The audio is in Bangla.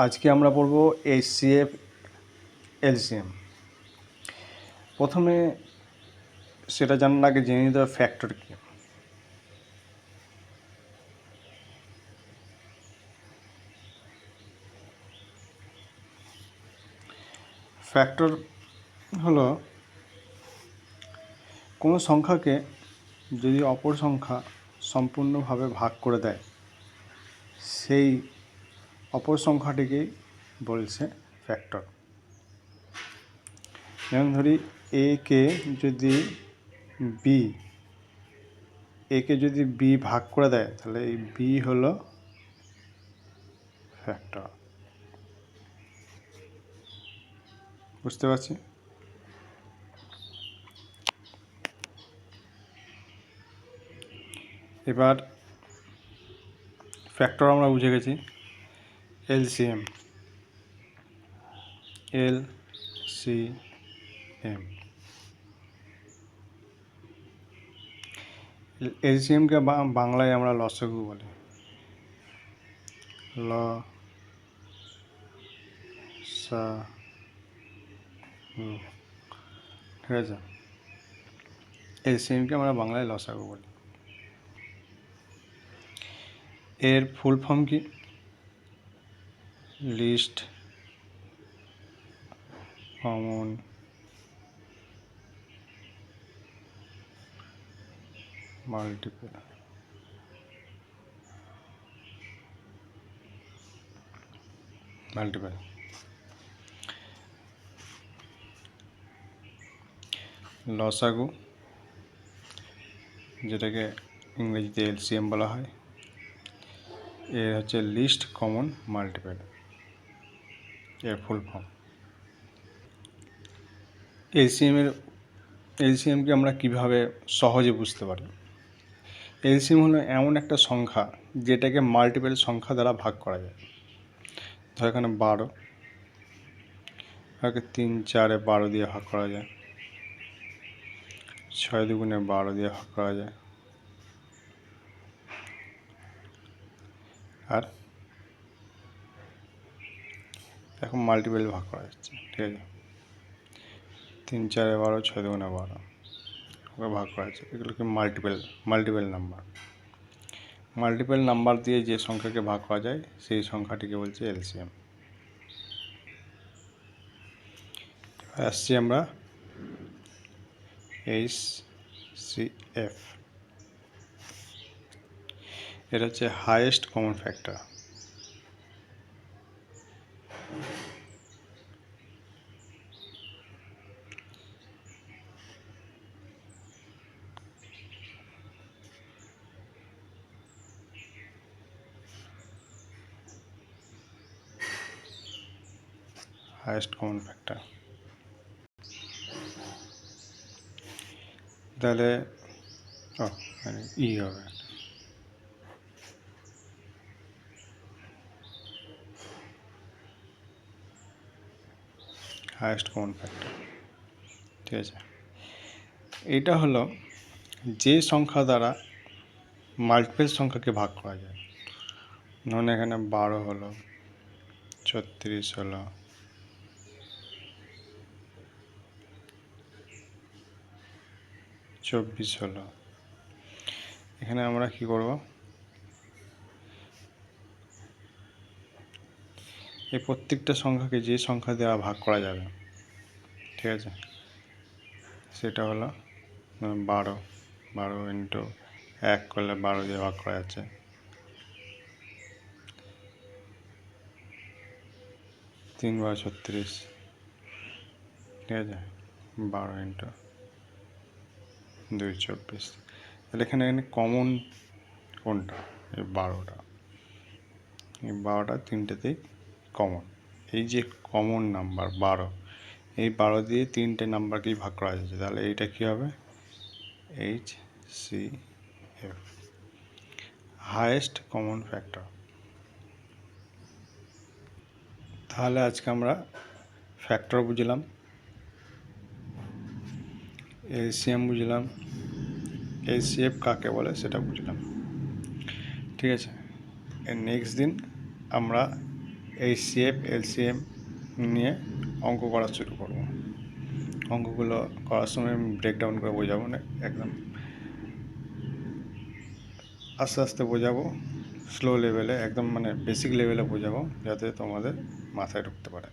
আজকে আমরা পড়ব এইচসিএফ এলসিএম। প্রথমে সেটা জানার আগে জেনে নিতে হবে ফ্যাক্টর কী। ফ্যাক্টর হলো কোনো সংখ্যাকে যদি অপর সংখ্যা সম্পূর্ণভাবে ভাগ করে দেয় সেই অপর সংখ্যাটিকেই বলছে ফ্যাক্টর। যেমন ধরি একে যদি বি ভাগ করে দেয় তাহলে এই বি হলো ফ্যাক্টর। বুঝতে পারছি? এবার ফ্যাক্টর আমরা বুঝে গেছি। এলসিএম এলসিএমকে বাংলায় আমরা লসাগু বলি। ঠিক আছে, এলসিএমকে আমরা বাংলায় লসাগু বলি। এর ফুল ফর্ম কি? List common multiple. লসাগু, যেটাকে ইংরেজিতে এলসিএম বলা হয়, এর হচ্ছে লিস্ট কমন মাল্টিপল, এর ফুল ফর্ম। এলসিএমকে আমরা কিভাবে সহজে বুঝতে পারি? এলসিএম হলো এমন একটা সংখ্যা যেটাকে মাল্টিপল সংখ্যা দ্বারা ভাগ করা যায়। ধর এখানে 12, এটাকে 3 4 12 দিয়ে ভাগ করা যায়, 6 2 12 দিয়ে ভাগ করা যায়, আর এখন মাল্টিপল ভাগ করা যাচ্ছে। ঠিক আছে, 3 4 12, 6 2 12 ওকে ভাগ করা যাচ্ছে। এগুলোকে মাল্টিপল নাম্বার। মাল্টিপল নাম্বার দিয়ে যে সংখ্যাকে ভাগ করা যায় সেই সংখ্যাটিকে বলছে এলসিএম। আসছি আমরা এইচসিএফ। এটা হচ্ছে highest common factor. Highest common factor তাহলে ই হবে। Highest common factor. ঠিক আছে, এটা হলো যে সংখ্যা দ্বারা মাল্টিপল সংখ্যাকে ভাগ করা যায়। ধরুন এখানে 12 হলো, 36 হলো, 24 হলো। এখানে আমরা কি করব? এই প্রত্যেকটা সংখ্যাকে যে সংখ্যা দ্বারা ভাগ করা যাবে, ঠিক আছে, সেটা হলো 12। 12 ইন্টু 1 করলে 12 দিয়ে ভাগ করা যাচ্ছে। 3 12 36। ঠিক আছে, 12 ইন্টু 2 24। তাহলে এখানে কমন কোনটা? এই 12টা। এই 12টা তিনটেতেই কমন। এই যে কমন নাম্বার 12, এই 12 দিয়ে তিনটে নাম্বারকেই ভাগ করা যাচ্ছে। তাহলে এইটা কী হবে? HCF, highest common factor. তাহলে আজকে আমরা ফ্যাক্টর বুঝলাম, এলসিএম বুঝলাম, এইচসিএফ কাকে বলে সেটা বুঝলাম। ঠিক আছে, এর নেক্সট দিন আমরা এইচসিএফ এলসিএম নিয়ে অঙ্ক করা শুরু করব। অঙ্কগুলো করার সময় আমি ব্রেকডাউন করে বোঝাবো না, একদম আস্তে আস্তে বোঝাবো, স্লো লেভেলে, একদম মানে বেসিক লেভেলে বোঝাবো, যাতে তোমাদের মাথায় ঢুকতে পারে।